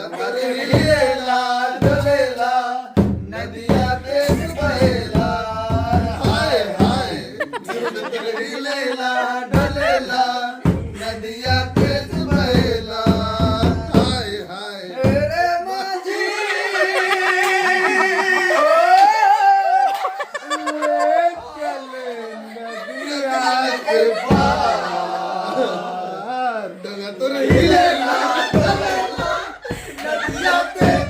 डोलेला डोलेला नदिया तेज बहेला हाय हाय डोलेला डोलेला नदिया तेज बहेला हाय हाय रे माझी नदिया के पार डोलेला डोलेला नदिया तेज